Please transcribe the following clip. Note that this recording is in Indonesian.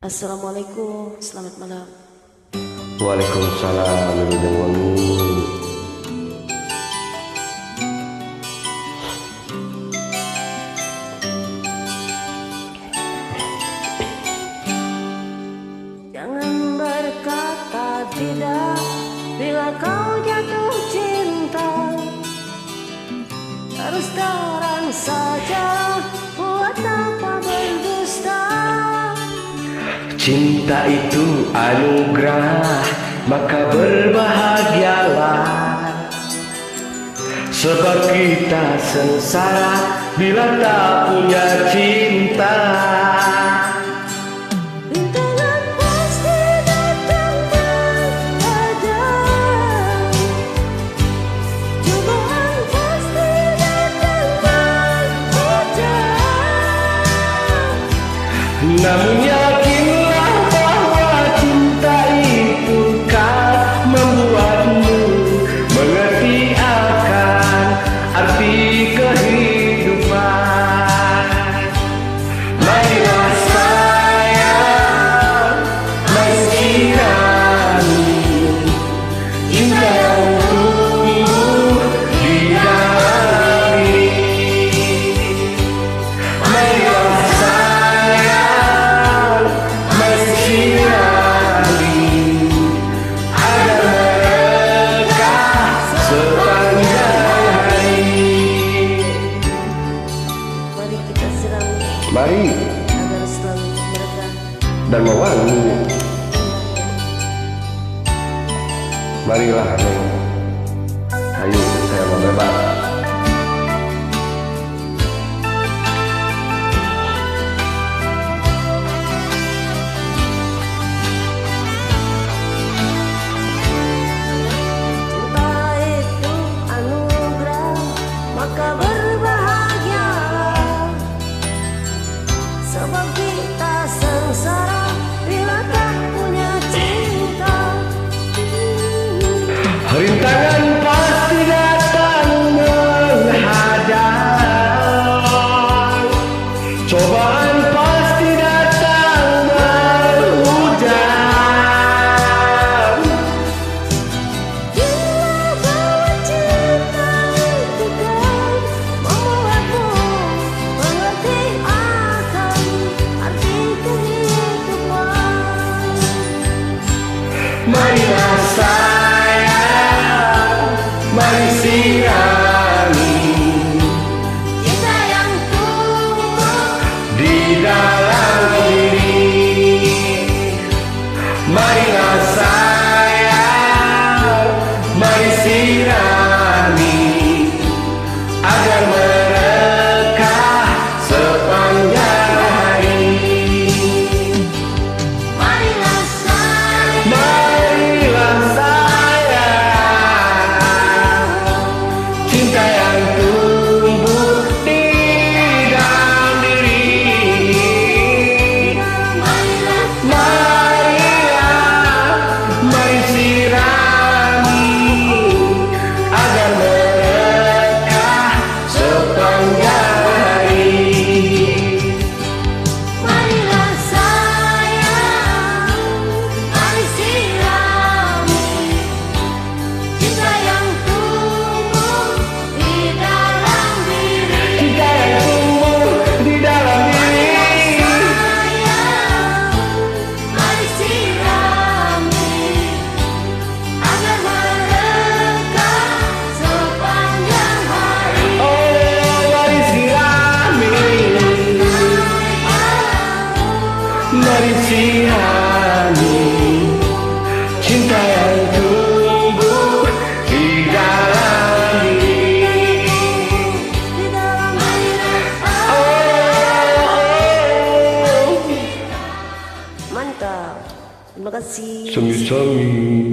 Assalamualaikum, selamat malam. Waalaikumsalam Wilujeng Wangi. Jangan berkata tidak bila kau jatuh cinta. Terus terang saja, buat apa berdusta? Cinta itu anugerah, maka berbahagialah. Sebab kita sengsara bila tak punya cinta. Rintangan pasti datang saja, cobaan pasti datang saja. Namun yakinlah bahwa cinta itu kan membuatmu mengerti akan arti kehidupan. Marilah sayang mencintai cinta yang tumbuh di dalam diri. Marilah sayang mencintai agar merekah sepanjang hari. Mari kita siram Mari agar selalu merekah. dan mewangi. Marilah Neng, ayo saya mau bebas. Cinta itu anugerah, maka berbahagialah. Sebab kita sengsara bila tak punya cinta. Rintangan pasti datang menghadang, cobaan pasti datang berhujan. Bila bahwa cinta itu kan membuatmu mengerti akan arti kehidupan. Marilah sayang, mari sirami Cinta yang tumbuh di dalam diri. Marilah sayang, mari sirami agar merekah sepanjang hari. marilah sayang. Marilah sayang, cinta yang tumbuh di dalam diri. Marilah Marilah, mari sirami agar merekah sepanjang hari. Marilah sayang, mari sirami cinta yang tumbuh di dalam diri. Cinta yang tumbuh di dalam diri. Sayang, mari sirami agar merekah sepanjang hari. Oh, mari sirami, mari sirami cinta yang tumbuh di dalam diri. Di dalam diri. Oh, Mantap. Terima kasih. sami-sami.